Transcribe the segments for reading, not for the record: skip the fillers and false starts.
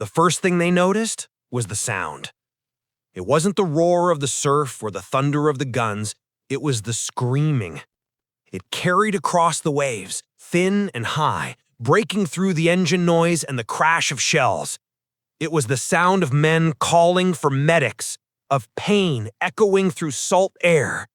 The first thing they noticed was the sound. It wasn't the roar of the surf or the thunder of the guns, it was the screaming. It carried across the waves, thin and high, breaking through the engine noise and the crash of shells. It was the sound of men calling for medics, of pain echoing through salt air.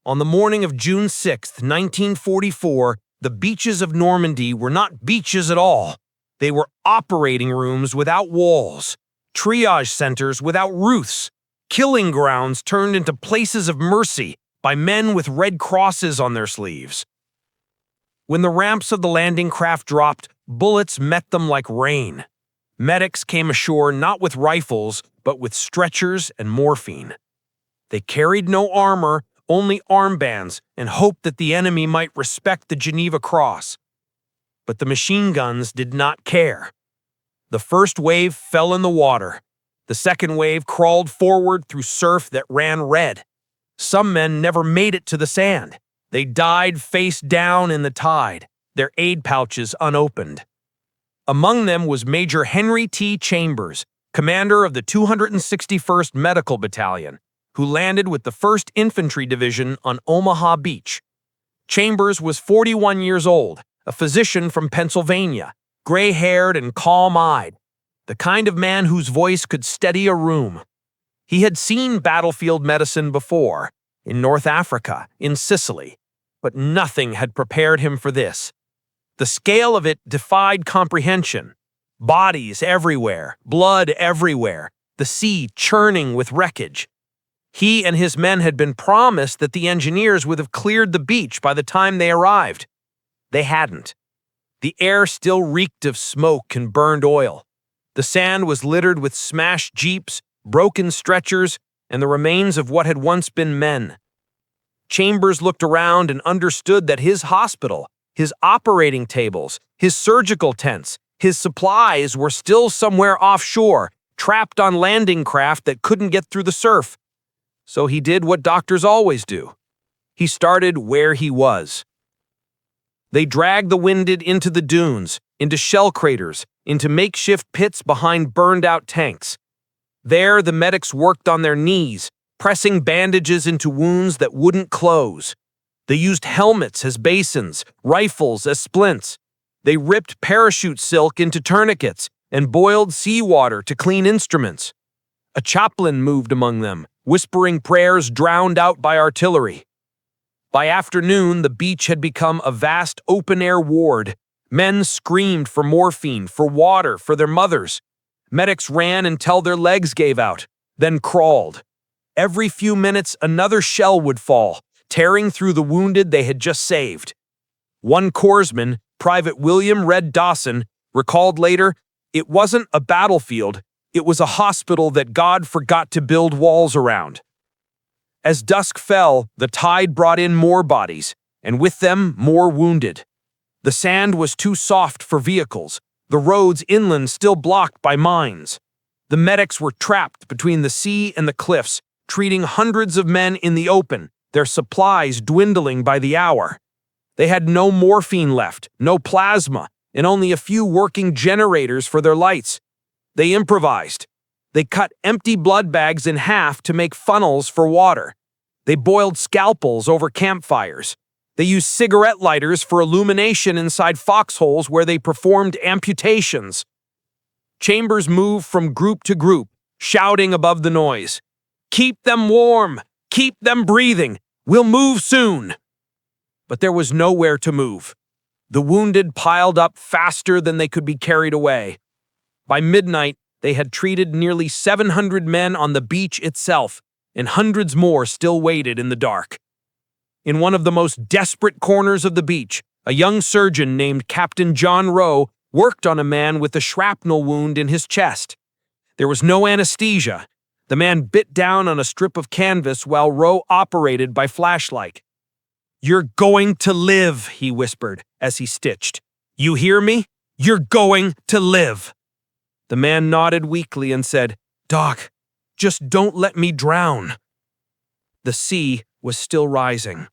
On the morning of June 6, 1944, the beaches of Normandy were not beaches at all. They were operating rooms without walls, triage centers without roofs, killing grounds turned into places of mercy by men with red crosses on their sleeves. When the ramps of the landing craft dropped, bullets met them like rain. Medics came ashore not with rifles, but with stretchers and morphine. They carried no armor, only armbands, and hoped that the enemy might respect the Geneva Cross. But the machine guns did not care. The first wave fell in the water. The second wave crawled forward through surf that ran red. Some men never made it to the sand. They died face down in the tide, their aid pouches unopened. Among them was Major Henry T. Chambers, commander of the 261st Medical Battalion, who landed with the 1st Infantry Division on Omaha Beach. Chambers was 41 years old, a physician from Pennsylvania, gray-haired and calm-eyed, the kind of man whose voice could steady a room. He had seen battlefield medicine before, in North Africa, in Sicily, but nothing had prepared him for this. The scale of it defied comprehension. Bodies everywhere, blood everywhere, the sea churning with wreckage. He and his men had been promised that the engineers would have cleared the beach by the time they arrived. They hadn't. The air still reeked of smoke and burned oil. The sand was littered with smashed jeeps, broken stretchers, and the remains of what had once been men. Chambers looked around and understood that his hospital, his operating tables, his surgical tents, his supplies were still somewhere offshore, trapped on landing craft that couldn't get through the surf. So he did what doctors always do. He started where he was. They dragged the wounded into the dunes, into shell craters, into makeshift pits behind burned-out tanks. There, the medics worked on their knees, pressing bandages into wounds that wouldn't close. They used helmets as basins, rifles as splints. They ripped parachute silk into tourniquets and boiled seawater to clean instruments. A chaplain moved among them, whispering prayers drowned out by artillery. By afternoon, the beach had become a vast open-air ward. Men screamed for morphine, for water, for their mothers. Medics ran until their legs gave out, then crawled. Every few minutes, another shell would fall, tearing through the wounded they had just saved. One corpsman, Private William Red Dawson, recalled later, "It wasn't a battlefield, it was a hospital that God forgot to build walls around." As dusk fell, the tide brought in more bodies, and with them more wounded. The sand was too soft for vehicles, the roads inland still blocked by mines. The medics were trapped between the sea and the cliffs, treating hundreds of men in the open, their supplies dwindling by the hour. They had no morphine left, no plasma, and only a few working generators for their lights. They improvised. They cut empty blood bags in half to make funnels for water. They boiled scalpels over campfires. They used cigarette lighters for illumination inside foxholes where they performed amputations. Chambers moved from group to group, shouting above the noise, "Keep them warm! Keep them breathing! We'll move soon!" But there was nowhere to move. The wounded piled up faster than they could be carried away. By midnight, they had treated nearly 700 men on the beach itself, and hundreds more still waited in the dark. In one of the most desperate corners of the beach, a young surgeon named Captain John Rowe worked on a man with a shrapnel wound in his chest. There was no anesthesia. The man bit down on a strip of canvas while Rowe operated by flashlight. "You're going to live," he whispered as he stitched. "You hear me? You're going to live." The man nodded weakly and said, "Doc, just don't let me drown." The sea was still rising.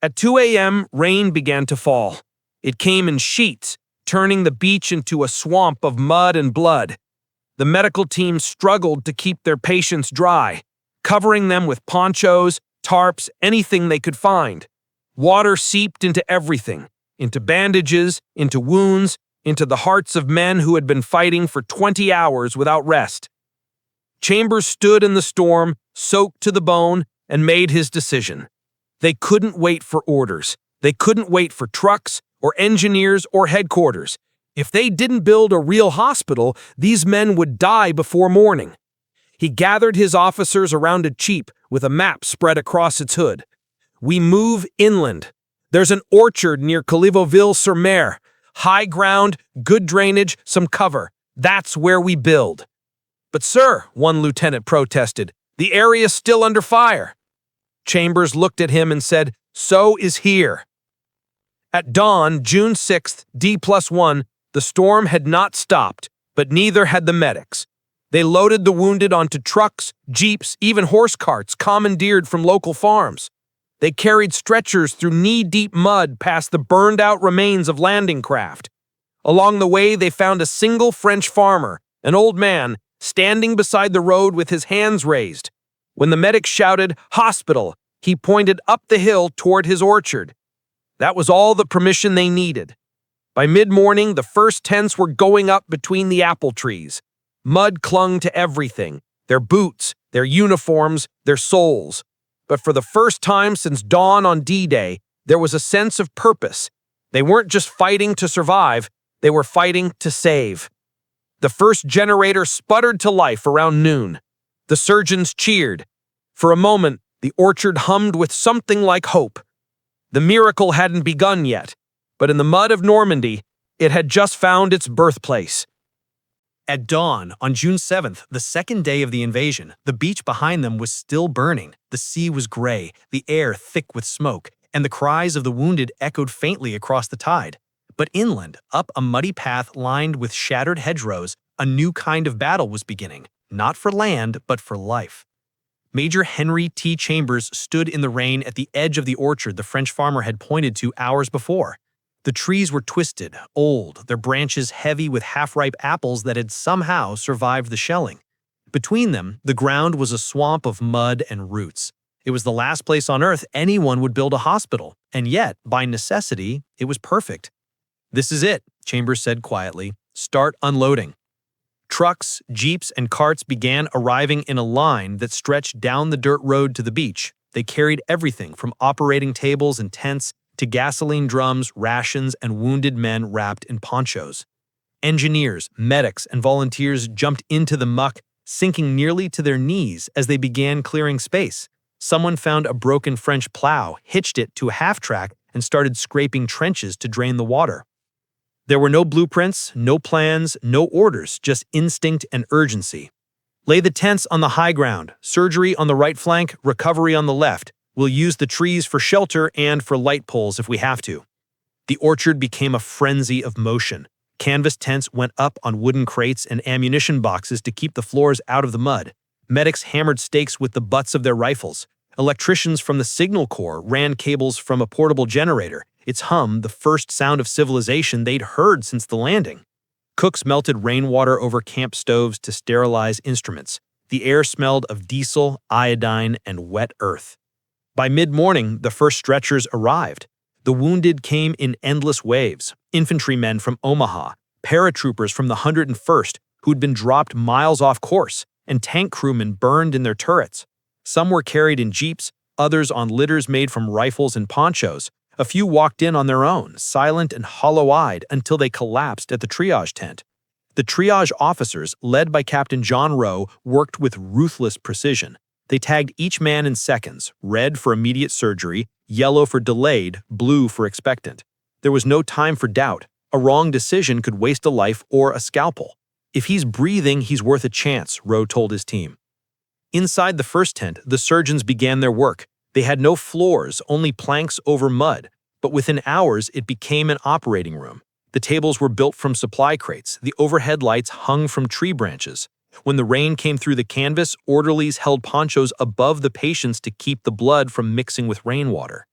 At 2 a.m., rain began to fall. It came in sheets, turning the beach into a swamp of mud and blood. The medical team struggled to keep their patients dry, covering them with ponchos, tarps, anything they could find. Water seeped into everything, into bandages, into wounds, into the hearts of men who had been fighting for 20 hours without rest. Chambers stood in the storm, soaked to the bone, and made his decision. They couldn't wait for orders. They couldn't wait for trucks or engineers or headquarters. If they didn't build a real hospital, these men would die before morning. He gathered his officers around a jeep with a map spread across its hood. We move inland. There's an orchard near Colleville-sur-Mer. High ground, good drainage, some cover. That's where we build. But sir, one lieutenant protested, the area's still under fire. Chambers looked at him and said, so is here. At dawn, June 6th, D+1, the storm had not stopped, but neither had the medics. They loaded the wounded onto trucks, jeeps, even horse carts commandeered from local farms. They carried stretchers through knee-deep mud past the burned-out remains of landing craft. Along the way, they found a single French farmer, an old man, standing beside the road with his hands raised. When the medic shouted, "Hospital," he pointed up the hill toward his orchard. That was all the permission they needed. By mid-morning, the first tents were going up between the apple trees. Mud clung to everything, their boots, their uniforms, their souls. But for the first time since dawn on D-Day, there was a sense of purpose. They weren't just fighting to survive, they were fighting to save. The first generator sputtered to life around noon. The surgeons cheered. For a moment, the orchard hummed with something like hope. The miracle hadn't begun yet, but in the mud of Normandy, it had just found its birthplace. At dawn, on June 7th, the second day of the invasion, the beach behind them was still burning. The sea was gray, the air thick with smoke, and the cries of the wounded echoed faintly across the tide. But inland, up a muddy path lined with shattered hedgerows, a new kind of battle was beginning, not for land, but for life. Major Henry T. Chambers stood in the rain at the edge of the orchard the French farmer had pointed to hours before. The trees were twisted, old, their branches heavy with half-ripe apples that had somehow survived the shelling. Between them, the ground was a swamp of mud and roots. It was the last place on earth anyone would build a hospital, and yet, by necessity, it was perfect. "This is it," Chambers said quietly. "Start unloading." Trucks, jeeps, and carts began arriving in a line that stretched down the dirt road to the beach. They carried everything from operating tables and tents to gasoline drums, rations, and wounded men wrapped in ponchos. Engineers, medics, and volunteers jumped into the muck, sinking nearly to their knees as they began clearing space. Someone found a broken French plow, hitched it to a half-track, and started scraping trenches to drain the water. There were no blueprints, no plans, no orders, just instinct and urgency. Lay the tents on the high ground, surgery on the right flank, recovery on the left. We'll use the trees for shelter and for light poles if we have to. The orchard became a frenzy of motion. Canvas tents went up on wooden crates and ammunition boxes to keep the floors out of the mud. Medics hammered stakes with the butts of their rifles. Electricians from the Signal Corps ran cables from a portable generator, its hum the first sound of civilization they'd heard since the landing. Cooks melted rainwater over camp stoves to sterilize instruments. The air smelled of diesel, iodine, and wet earth. By mid-morning, the first stretchers arrived. The wounded came in endless waves. Infantrymen from Omaha, paratroopers from the 101st who'd been dropped miles off course, and tank crewmen burned in their turrets. Some were carried in jeeps, others on litters made from rifles and ponchos. A few walked in on their own, silent and hollow-eyed, until they collapsed at the triage tent. The triage officers, led by Captain John Rowe, worked with ruthless precision. They tagged each man in seconds, red for immediate surgery, yellow for delayed, blue for expectant. There was no time for doubt. A wrong decision could waste a life or a scalpel. "If he's breathing, he's worth a chance," Rowe told his team. Inside the first tent, the surgeons began their work. They had no floors, only planks over mud, but within hours it became an operating room. The tables were built from supply crates, the overhead lights hung from tree branches. When the rain came through the canvas, orderlies held ponchos above the patients to keep the blood from mixing with rainwater.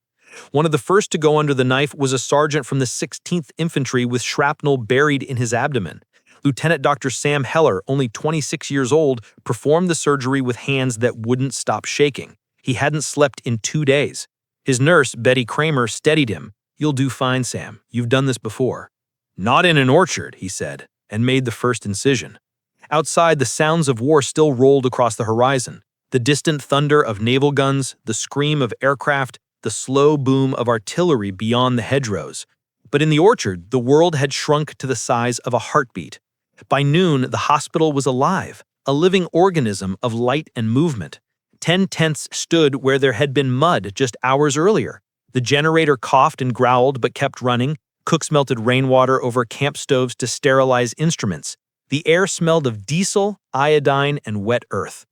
One of the first to go under the knife was a sergeant from the 16th Infantry with shrapnel buried in his abdomen. Lieutenant Dr. Sam Heller, only 26 years old, performed the surgery with hands that wouldn't stop shaking. He hadn't slept in 2 days. His nurse, Betty Kramer, steadied him. "You'll do fine, Sam. You've done this before." "Not in an orchard," he said, and made the first incision. Outside, the sounds of war still rolled across the horizon. The distant thunder of naval guns, the scream of aircraft, the slow boom of artillery beyond the hedgerows. But in the orchard, the world had shrunk to the size of a heartbeat. By noon, the hospital was alive, a living organism of light and movement. 10 tents stood where there had been mud just hours earlier. The generator coughed and growled but kept running. Cooks melted rainwater over camp stoves to sterilize instruments. The air smelled of diesel, iodine, and wet earth.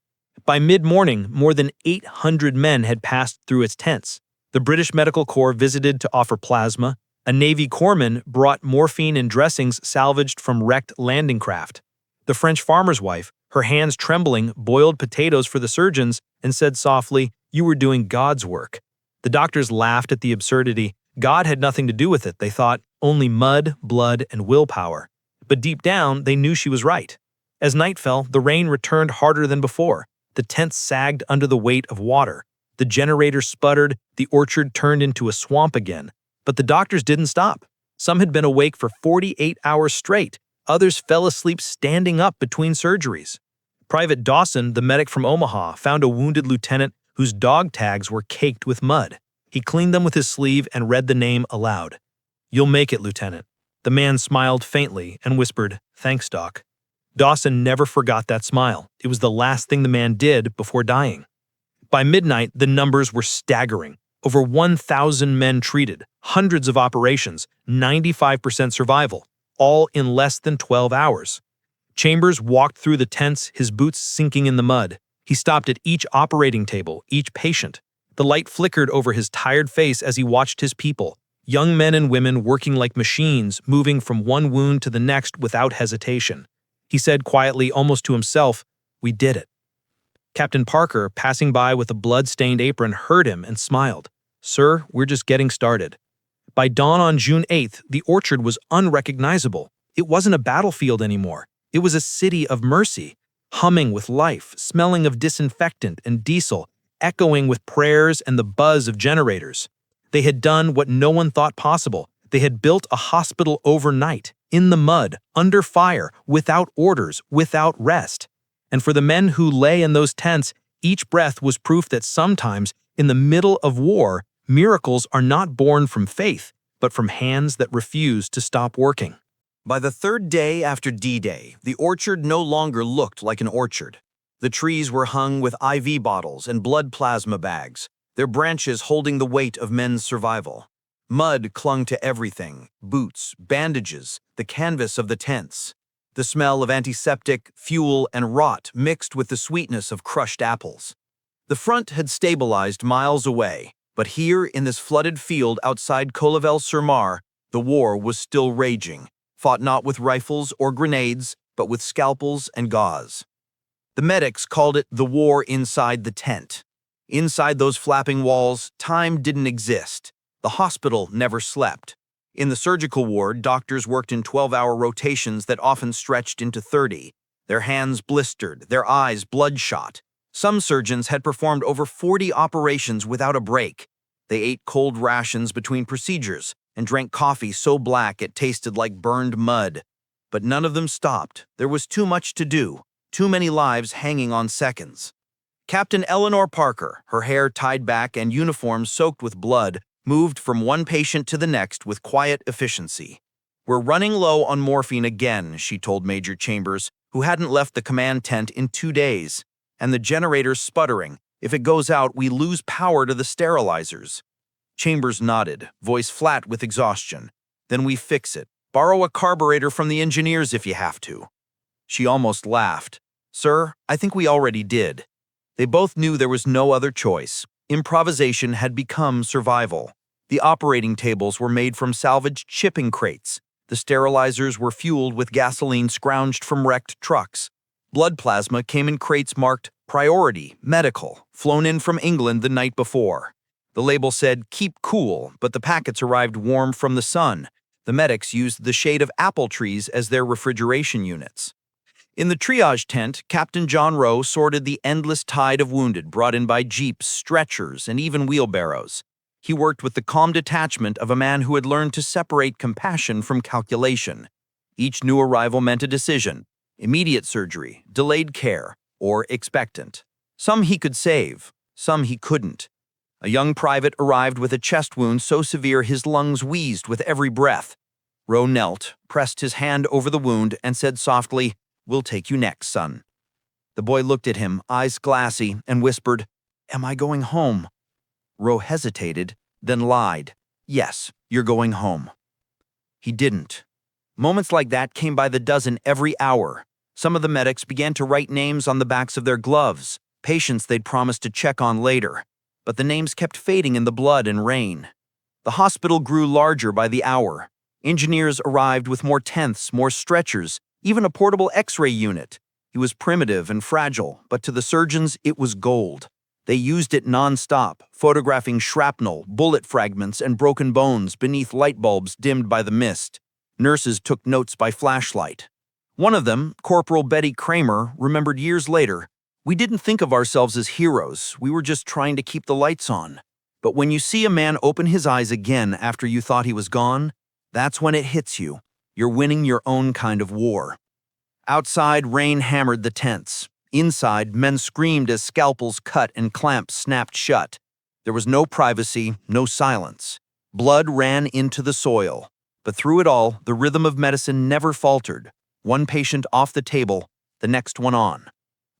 By mid-morning, more than 800 men had passed through its tents. The British Medical Corps visited to offer plasma. A Navy corpsman brought morphine and dressings salvaged from wrecked landing craft. The French farmer's wife, her hands trembling, boiled potatoes for the surgeons and said softly, "You were doing God's work." The doctors laughed at the absurdity. God had nothing to do with it, they thought, only mud, blood, and willpower. But deep down, they knew she was right. As night fell, the rain returned harder than before. The tents sagged under the weight of water. The generator sputtered, the orchard turned into a swamp again. But the doctors didn't stop. Some had been awake for 48 hours straight. Others fell asleep standing up between surgeries. Private Dawson, the medic from Omaha, found a wounded lieutenant whose dog tags were caked with mud. He cleaned them with his sleeve and read the name aloud. "You'll make it, Lieutenant." The man smiled faintly and whispered, "Thanks, Doc." Dawson never forgot that smile. It was the last thing the man did before dying. By midnight, the numbers were staggering. Over 1,000 men treated, hundreds of operations, 95% survival, all in less than 12 hours. Chambers walked through the tents, his boots sinking in the mud. He stopped at each operating table, each patient. The light flickered over his tired face as he watched his people, young men and women working like machines, moving from one wound to the next without hesitation. He said quietly, almost to himself, "We did it." Captain Parker, passing by with a blood-stained apron, heard him and smiled. "Sir, we're just getting started." By dawn on June 8th, the orchard was unrecognizable. It wasn't a battlefield anymore. It was a city of mercy, humming with life, smelling of disinfectant and diesel, echoing with prayers and the buzz of generators. They had done what no one thought possible. They had built a hospital overnight, in the mud, under fire, without orders, without rest. And for the men who lay in those tents, each breath was proof that sometimes, in the middle of war, miracles are not born from faith, but from hands that refuse to stop working. By the third day after D-Day, the orchard no longer looked like an orchard. The trees were hung with IV bottles and blood plasma bags, their branches holding the weight of men's survival. Mud clung to everything: boots, bandages, the canvas of the tents. The smell of antiseptic, fuel, and rot mixed with the sweetness of crushed apples. The front had stabilized miles away, but here in this flooded field outside Colleville-sur-Mer, the war was still raging, fought not with rifles or grenades, but with scalpels and gauze. The medics called it the war inside the tent. Inside those flapping walls, time didn't exist. The hospital never slept. In the surgical ward, doctors worked in 12-hour rotations that often stretched into 30. Their hands blistered, their eyes bloodshot. Some surgeons had performed over 40 operations without a break. They ate cold rations between procedures and drank coffee so black it tasted like burned mud. But none of them stopped. There was too much to do, too many lives hanging on seconds. Captain Eleanor Parker, her hair tied back and uniform soaked with blood, moved from one patient to the next with quiet efficiency. "We're running low on morphine again," she told Major Chambers, who hadn't left the command tent in 2 days. "And the generator's sputtering. If it goes out, we lose power to the sterilizers." Chambers nodded, voice flat with exhaustion. "Then we fix it. Borrow a carburetor from the engineers if you have to." She almost laughed. "Sir, I think we already did." They both knew there was no other choice. Improvisation had become survival. The operating tables were made from salvaged shipping crates. The sterilizers were fueled with gasoline scrounged from wrecked trucks. Blood plasma came in crates marked Priority, Medical, flown in from England the night before. The label said, "Keep cool," but the packets arrived warm from the sun. The medics used the shade of apple trees as their refrigeration units. In the triage tent, Captain John Rowe sorted the endless tide of wounded brought in by jeeps, stretchers, and even wheelbarrows. He worked with the calm detachment of a man who had learned to separate compassion from calculation. Each new arrival meant a decision: immediate surgery, delayed care, or expectant. Some he could save, some he couldn't. A young private arrived with a chest wound so severe his lungs wheezed with every breath. Rowe knelt, pressed his hand over the wound, and said softly, "We'll take you next, son." The boy looked at him, eyes glassy, and whispered, "Am I going home?" Rowe hesitated, then lied, "Yes, you're going home." He didn't. Moments like that came by the dozen every hour. Some of the medics began to write names on the backs of their gloves, patients they'd promised to check on later. But the names kept fading in the blood and rain. The hospital grew larger by the hour. Engineers arrived with more tents, more stretchers, even a portable X-ray unit. It was primitive and fragile, but to the surgeons it was gold. They used it non-stop, photographing shrapnel, bullet fragments, and broken bones beneath light bulbs dimmed by the mist. Nurses took notes by flashlight. One of them, Corporal Betty Kramer, remembered years later, "We didn't think of ourselves as heroes, we were just trying to keep the lights on. But when you see a man open his eyes again after you thought he was gone, that's when it hits you. You're winning your own kind of war." Outside, rain hammered the tents. Inside, men screamed as scalpels cut and clamps snapped shut. There was no privacy, no silence. Blood ran into the soil. But through it all, the rhythm of medicine never faltered. One patient off the table, the next one on.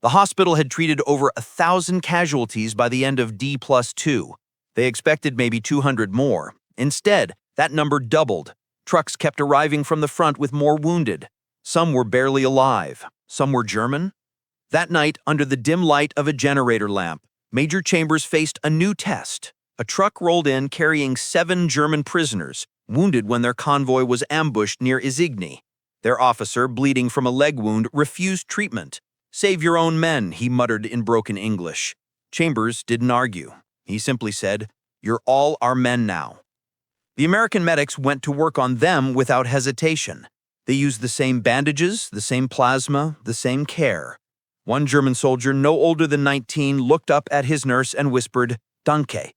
The hospital had treated over 1,000 casualties by the end of D+2. They expected maybe 200 more. Instead, that number doubled. Trucks kept arriving from the front with more wounded. Some were barely alive. Some were German. That night, under the dim light of a generator lamp, Major Chambers faced a new test. A truck rolled in carrying 7 German prisoners, wounded when their convoy was ambushed near Isigny. Their officer, bleeding from a leg wound, refused treatment. "Save your own men," he muttered in broken English. Chambers didn't argue. He simply said, "You're all our men now." The American medics went to work on them without hesitation. They used the same bandages, the same plasma, the same care. One German soldier, no older than 19, looked up at his nurse and whispered, "Danke."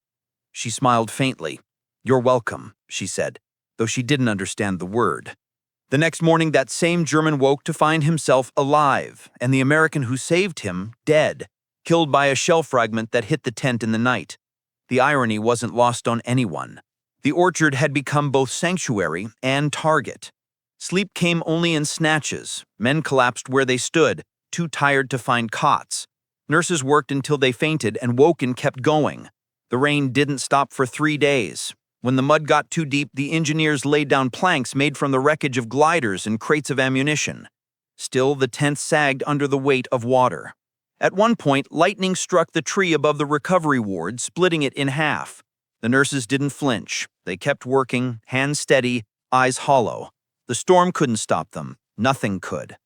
She smiled faintly. "You're welcome," she said, though she didn't understand the word. The next morning, that same German woke to find himself alive, and the American who saved him dead, killed by a shell fragment that hit the tent in the night. The irony wasn't lost on anyone. The orchard had become both sanctuary and target. Sleep came only in snatches. Men collapsed where they stood, too tired to find cots. Nurses worked until they fainted and woke and kept going. The rain didn't stop for 3 days. When the mud got too deep, the engineers laid down planks made from the wreckage of gliders and crates of ammunition. Still, the tent sagged under the weight of water. At one point, lightning struck the tree above the recovery ward, splitting it in half. The nurses didn't flinch. They kept working, hands steady, eyes hollow. The storm couldn't stop them. Nothing could.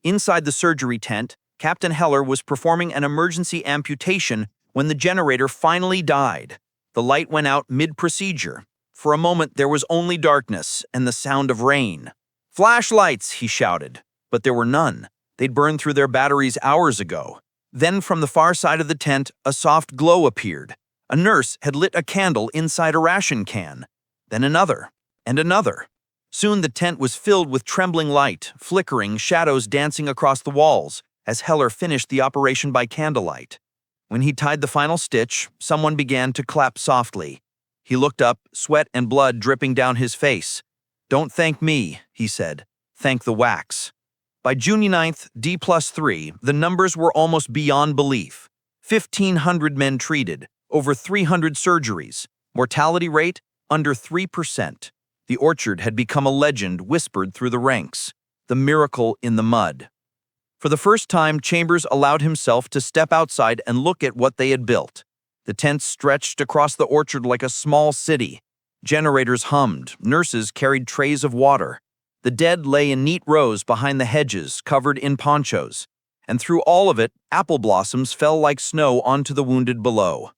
Inside the surgery tent, Captain Heller was performing an emergency amputation when the generator finally died. The light went out mid-procedure. For a moment, there was only darkness and the sound of rain. "Flashlights!" he shouted. But there were none. They'd burned through their batteries hours ago. Then, from the far side of the tent, a soft glow appeared. A nurse had lit a candle inside a ration can. Then another, and another. Soon the tent was filled with trembling light, flickering, shadows dancing across the walls, as Heller finished the operation by candlelight. When he tied the final stitch, someone began to clap softly. He looked up, sweat and blood dripping down his face. "Don't thank me," he said. "Thank the wax." By June 9th, D+3, the numbers were almost beyond belief. 1,500 men treated, over 300 surgeries. Mortality rate, under 3%. The orchard had become a legend whispered through the ranks. The miracle in the mud. For the first time, Chambers allowed himself to step outside and look at what they had built. The tents stretched across the orchard like a small city. Generators hummed, nurses carried trays of water. The dead lay in neat rows behind the hedges, covered in ponchos. And through all of it, apple blossoms fell like snow onto the wounded below.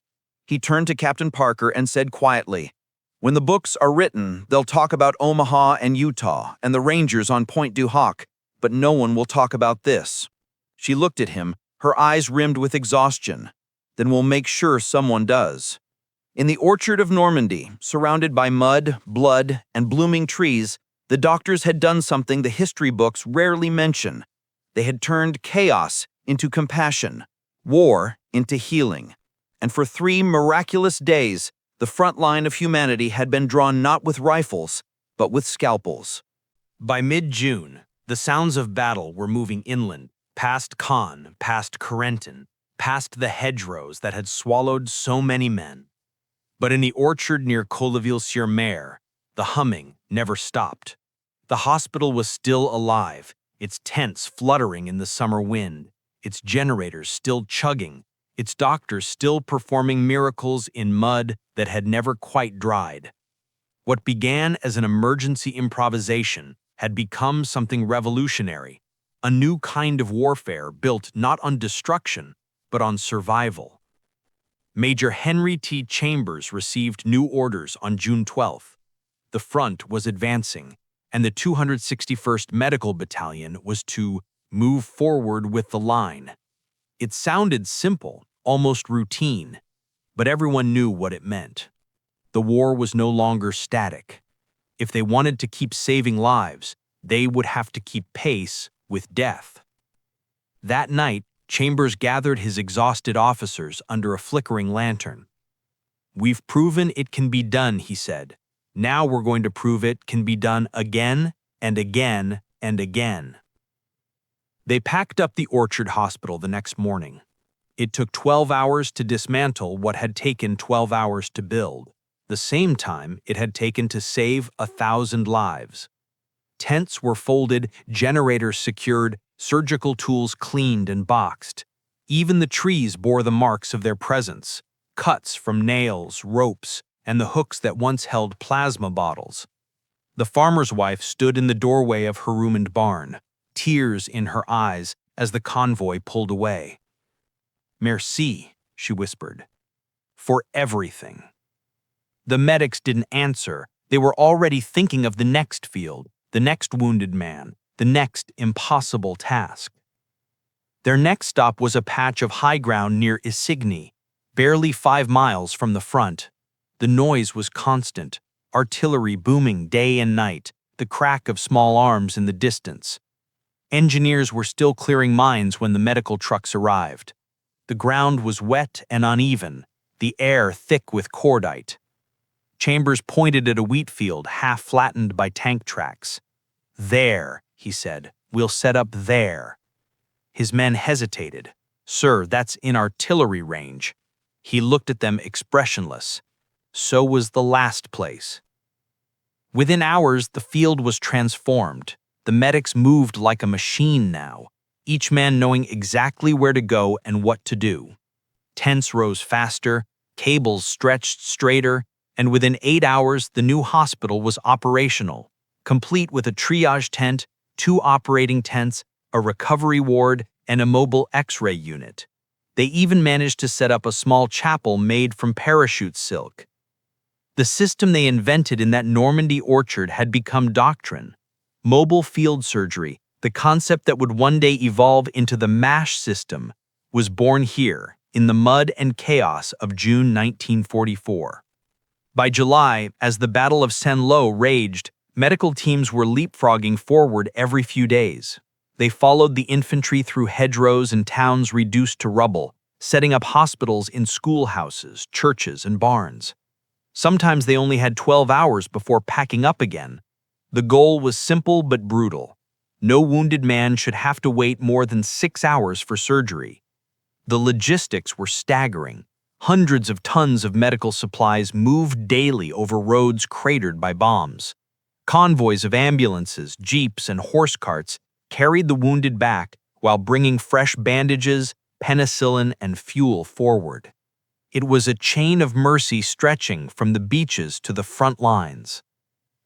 He turned to Captain Parker and said quietly, "When the books are written, they'll talk about Omaha and Utah and the Rangers on Point du Hoc, but no one will talk about this." She looked at him, her eyes rimmed with exhaustion. "Then we'll make sure someone does." In the orchard of Normandy, surrounded by mud, blood, and blooming trees, the doctors had done something the history books rarely mention. They had turned chaos into compassion, war into healing. And for 3 miraculous days, the front line of humanity had been drawn not with rifles, but with scalpels. By mid-June, the sounds of battle were moving inland, past Caen, past Corentin, past the hedgerows that had swallowed so many men. But in the orchard near Colleville-sur-Mer, the humming never stopped. The hospital was still alive, its tents fluttering in the summer wind, its generators still chugging, its doctors still performing miracles in mud that had never quite dried. What began as an emergency improvisation had become something revolutionary, a new kind of warfare built not on destruction, but on survival. Major Henry T. Chambers received new orders on June 12th. The front was advancing, and the 261st Medical Battalion was to move forward with the line. It sounded simple, almost routine, but everyone knew what it meant. The war was no longer static. If they wanted to keep saving lives, they would have to keep pace with death. That night, Chambers gathered his exhausted officers under a flickering lantern. "We've proven it can be done," he said. "Now we're going to prove it can be done again and again and again." They packed up the Orchard Hospital the next morning. It took 12 hours to dismantle what had taken 12 hours to build, the same time it had taken to save 1,000 lives. Tents were folded, generators secured, surgical tools cleaned and boxed. Even the trees bore the marks of their presence, cuts from nails, ropes, and the hooks that once held plasma bottles. The farmer's wife stood in the doorway of her ruined barn, tears in her eyes as the convoy pulled away. "Merci," she whispered, "for everything." The medics didn't answer. They were already thinking of the next field, the next wounded man, the next impossible task. Their next stop was a patch of high ground near Isigny, barely 5 miles from the front. The noise was constant, artillery booming day and night, the crack of small arms in the distance. Engineers were still clearing mines when the medical trucks arrived. The ground was wet and uneven, the air thick with cordite. Chambers pointed at a wheat field half flattened by tank tracks. "There," he said, "we'll set up there." His men hesitated. "Sir, that's in artillery range." He looked at them expressionless. So was the last place. Within hours, the field was transformed. The medics moved like a machine now, each man knowing exactly where to go and what to do. Tents rose faster, cables stretched straighter, and within 8 hours, the new hospital was operational, complete with a triage tent, 2 operating tents, a recovery ward, and a mobile X-ray unit. They even managed to set up a small chapel made from parachute silk. The system they invented in that Normandy orchard had become doctrine. Mobile field surgery, the concept that would one day evolve into the MASH system, was born here, in the mud and chaos of June 1944. By July, as the Battle of Saint-Lô raged, medical teams were leapfrogging forward every few days. They followed the infantry through hedgerows and towns reduced to rubble, setting up hospitals in schoolhouses, churches, and barns. Sometimes they only had 12 hours before packing up again. The goal was simple but brutal. No wounded man should have to wait more than 6 hours for surgery. The logistics were staggering. Hundreds of tons of medical supplies moved daily over roads cratered by bombs. Convoys of ambulances, jeeps, and horse carts carried the wounded back while bringing fresh bandages, penicillin, and fuel forward. It was a chain of mercy stretching from the beaches to the front lines.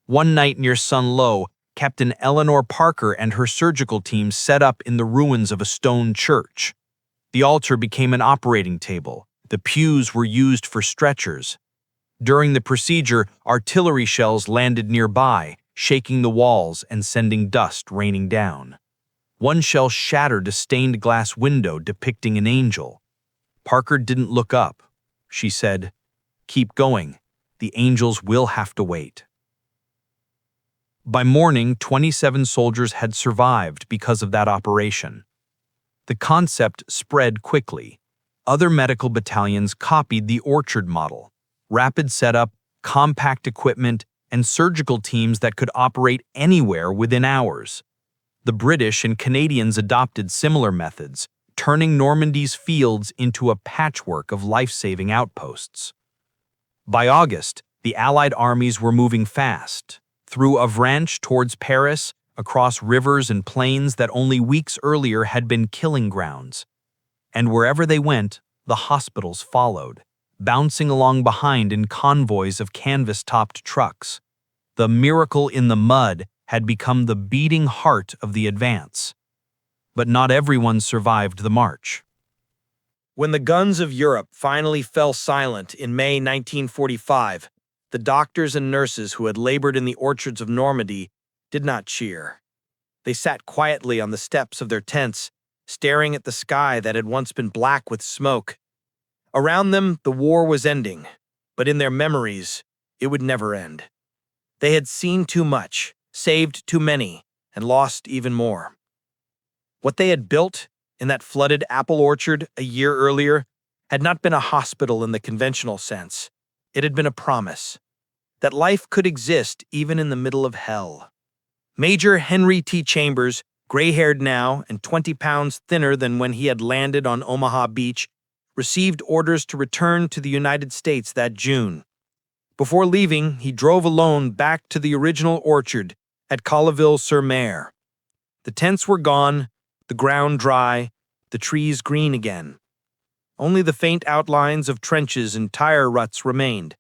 One night near Saint-Lô, Captain Eleanor Parker and her surgical team set up in the ruins of a stone church. The altar became an operating table, The pews were used for stretchers. During the procedure, artillery shells landed nearby, shaking the walls and sending dust raining down. One shell shattered a stained glass window depicting an angel. Parker didn't look up. She said, "Keep going. The angels will have to wait." By morning, 27 soldiers had survived because of that operation. The concept spread quickly. Other medical battalions copied the Orchard model: rapid setup, compact equipment, and surgical teams that could operate anywhere within hours. The British and Canadians adopted similar methods, turning Normandy's fields into a patchwork of life-saving outposts. By August, the Allied armies were moving fast, through Avranches towards Paris, across rivers and plains that only weeks earlier had been killing grounds. And wherever they went, the hospitals followed, bouncing along behind in convoys of canvas-topped trucks. The miracle in the mud had become the beating heart of the advance. But not everyone survived the march. When the guns of Europe finally fell silent in May 1945, the doctors and nurses who had labored in the orchards of Normandy did not cheer. They sat quietly on the steps of their tents, staring at the sky that had once been black with smoke. Around them, the war was ending, but in their memories, it would never end. They had seen too much, saved too many, and lost even more. What they had built in that flooded apple orchard a year earlier had not been a hospital in the conventional sense. It had been a promise that life could exist even in the middle of hell. Major Henry T. Chambers, gray-haired now and 20 pounds thinner than when he had landed on Omaha Beach, received orders to return to the United States that June. Before leaving, he drove alone back to the original orchard at Colleville-sur-Mer. The tents were gone, the ground dry, the trees green again. Only the faint outlines of trenches and tire ruts remained.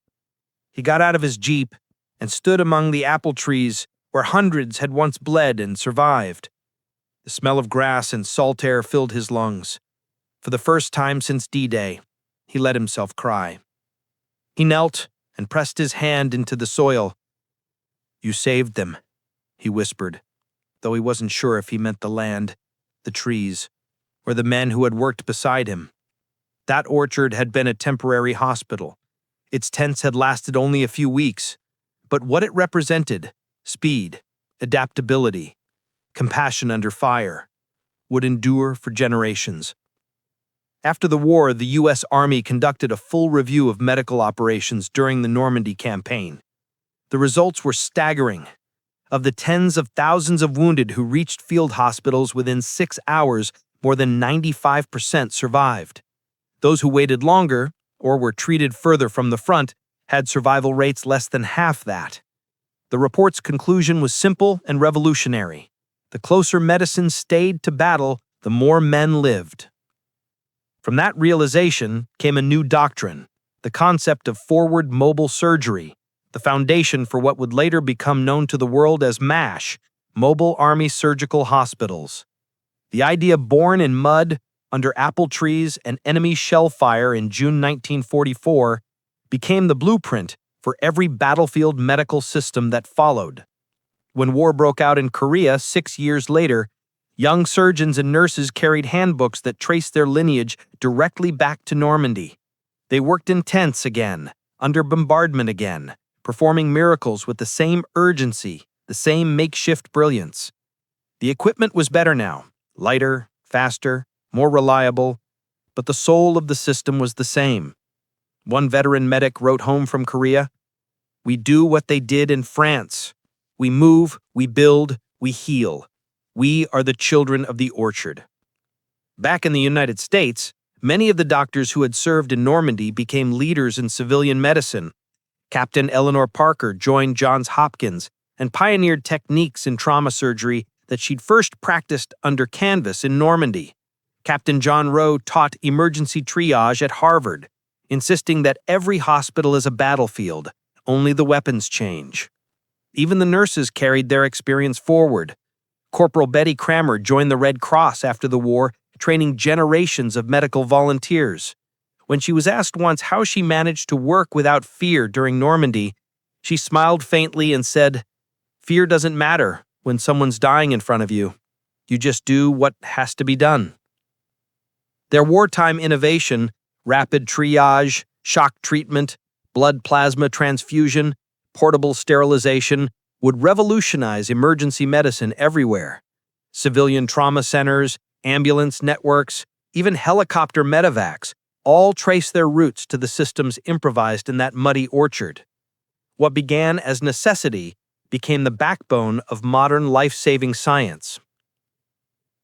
He got out of his jeep and stood among the apple trees where hundreds had once bled and survived. The smell of grass and salt air filled his lungs. For the first time since D-Day, he let himself cry. He knelt and pressed his hand into the soil. "You saved them," he whispered, though he wasn't sure if he meant the land, the trees, or the men who had worked beside him. That orchard had been a temporary hospital. Its tents had lasted only a few weeks, but what it represented, speed, adaptability, compassion under fire, would endure for generations. After the war, the U.S. Army conducted a full review of medical operations during the Normandy campaign. The results were staggering. Of the tens of thousands of wounded who reached field hospitals within 6 hours, more than 95% survived. Those who waited longer, or were treated further from the front, had survival rates less than half that. The report's conclusion was simple and revolutionary. The closer medicine stayed to battle, the more men lived. From that realization came a new doctrine, the concept of forward mobile surgery, the foundation for what would later become known to the world as MASH, Mobile Army Surgical Hospitals. The idea born in mud, under apple trees and enemy shell fire in June 1944, became the blueprint for every battlefield medical system that followed. When war broke out in Korea 6 years later, young surgeons and nurses carried handbooks that traced their lineage directly back to Normandy. They worked in tents again, under bombardment again, performing miracles with the same urgency, the same makeshift brilliance. The equipment was better now, lighter, faster, more reliable, but the soul of the system was the same. One veteran medic wrote home from Korea, "We do what they did in France. We move, we build, we heal. We are the children of the orchard." Back in the United States, many of the doctors who had served in Normandy became leaders in civilian medicine. Captain Eleanor Parker joined Johns Hopkins and pioneered techniques in trauma surgery that she'd first practiced under canvas in Normandy. Captain John Rowe taught emergency triage at Harvard, insisting that every hospital is a battlefield, only the weapons change. Even the nurses carried their experience forward. Corporal Betty Cramer joined the Red Cross after the war, training generations of medical volunteers. When she was asked once how she managed to work without fear during Normandy, she smiled faintly and said, "Fear doesn't matter when someone's dying in front of you. You just do what has to be done." Their wartime innovation, rapid triage, shock treatment, blood plasma transfusion, portable sterilization, would revolutionize emergency medicine everywhere. Civilian trauma centers, ambulance networks, even helicopter medevacs all trace their roots to the systems improvised in that muddy orchard. What began as necessity became the backbone of modern life-saving science.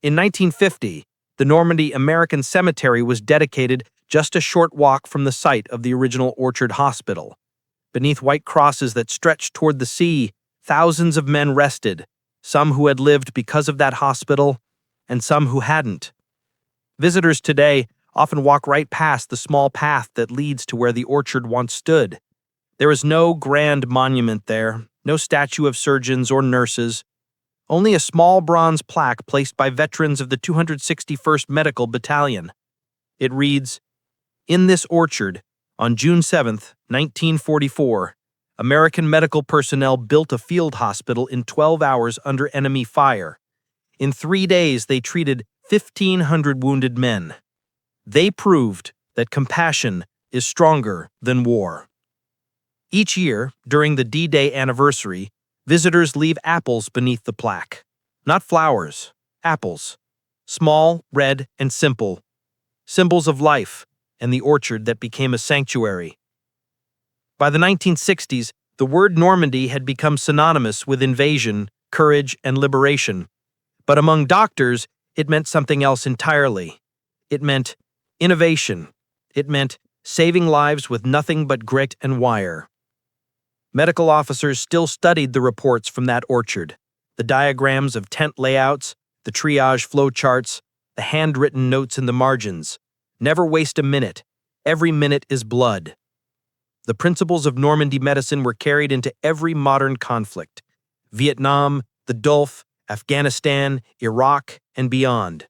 In 1950, the Normandy American Cemetery was dedicated just a short walk from the site of the original Orchard Hospital. Beneath white crosses that stretched toward the sea, thousands of men rested, some who had lived because of that hospital, and some who hadn't. Visitors today often walk right past the small path that leads to where the orchard once stood. There is no grand monument there, no statue of surgeons or nurses, only a small bronze plaque placed by veterans of the 261st Medical Battalion. It reads, "In this orchard, on June 7, 1944, American medical personnel built a field hospital in 12 hours under enemy fire. In 3 days, they treated 1,500 wounded men. They proved that compassion is stronger than war." Each year, during the D-Day anniversary, visitors leave apples beneath the plaque. Not flowers, apples. Small, red, and simple. Symbols of life and the orchard that became a sanctuary. By the 1960s, the word Normandy had become synonymous with invasion, courage, and liberation. But among doctors, it meant something else entirely. It meant innovation. It meant saving lives with nothing but grit and wire. Medical officers still studied the reports from that orchard, the diagrams of tent layouts, the triage flowcharts, the handwritten notes in the margins. Never waste a minute. Every minute is blood. The principles of Normandy medicine were carried into every modern conflict: Vietnam, the Gulf, Afghanistan, Iraq, and beyond.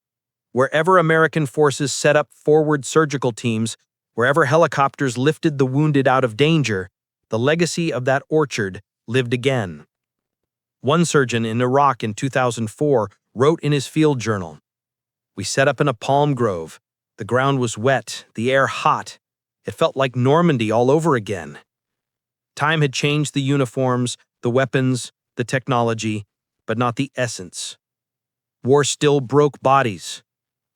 Wherever American forces set up forward surgical teams, wherever helicopters lifted the wounded out of danger, the legacy of that orchard lived again. One surgeon in Iraq in 2004 wrote in his field journal, "We set up in a palm grove. The ground was wet, the air hot. It felt like Normandy all over again." Time had changed the uniforms, the weapons, the technology, but not the essence. War still broke bodies.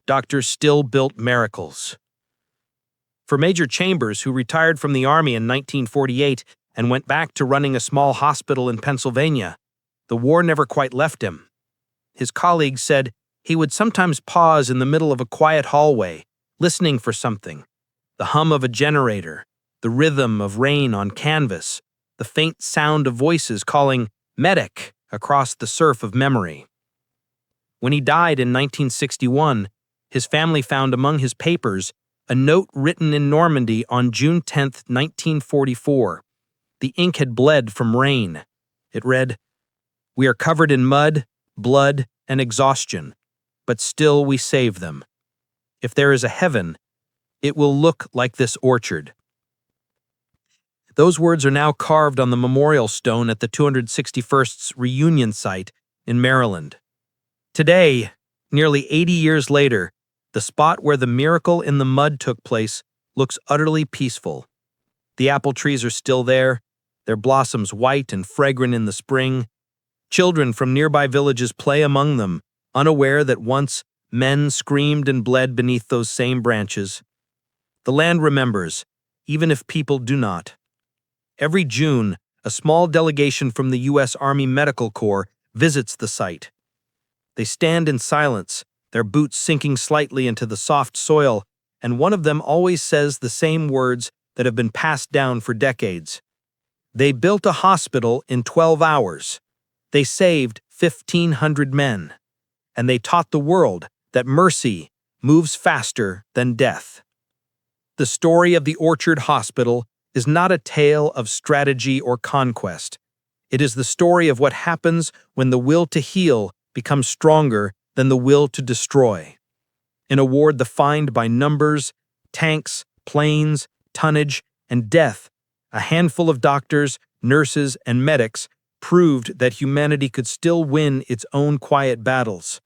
Doctors still built miracles. For Major Chambers, who retired from the Army in 1948 and went back to running a small hospital in Pennsylvania, the war never quite left him. His colleagues said he would sometimes pause in the middle of a quiet hallway, listening for something: the hum of a generator, the rhythm of rain on canvas, the faint sound of voices calling "medic" across the surf of memory. When he died in 1961, his family found among his papers a note written in Normandy on June 10, 1944. The ink had bled from rain. It read, "We are covered in mud, blood, and exhaustion, but still we save them. If there is a heaven, it will look like this orchard." Those words are now carved on the memorial stone at the 261st's reunion site in Maryland. Today, nearly 80 years later, the spot where the miracle in the mud took place looks utterly peaceful. The apple trees are still there, their blossoms white and fragrant in the spring. Children from nearby villages play among them, unaware that once men screamed and bled beneath those same branches. The land remembers, even if people do not. Every June, a small delegation from the U.S. Army Medical Corps visits the site. They stand in silence, their boots sinking slightly into the soft soil, and one of them always says the same words that have been passed down for decades. They built a hospital in 12 hours. They saved 1,500 men. And they taught the world that mercy moves faster than death. The story of the Orchard Hospital is not a tale of strategy or conquest. It is the story of what happens when the will to heal becomes stronger than the will to destroy. In a war defined by numbers, tanks, planes, tonnage, and death, a handful of doctors, nurses, and medics proved that humanity could still win its own quiet battles.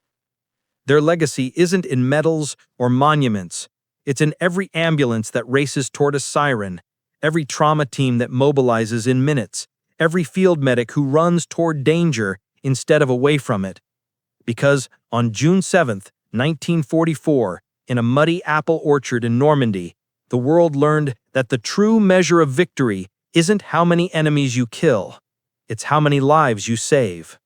Their legacy isn't in medals or monuments. It's in every ambulance that races toward a siren, every trauma team that mobilizes in minutes, every field medic who runs toward danger instead of away from it. Because on June 7th, 1944, in a muddy apple orchard in Normandy, the world learned that the true measure of victory isn't how many enemies you kill, it's how many lives you save.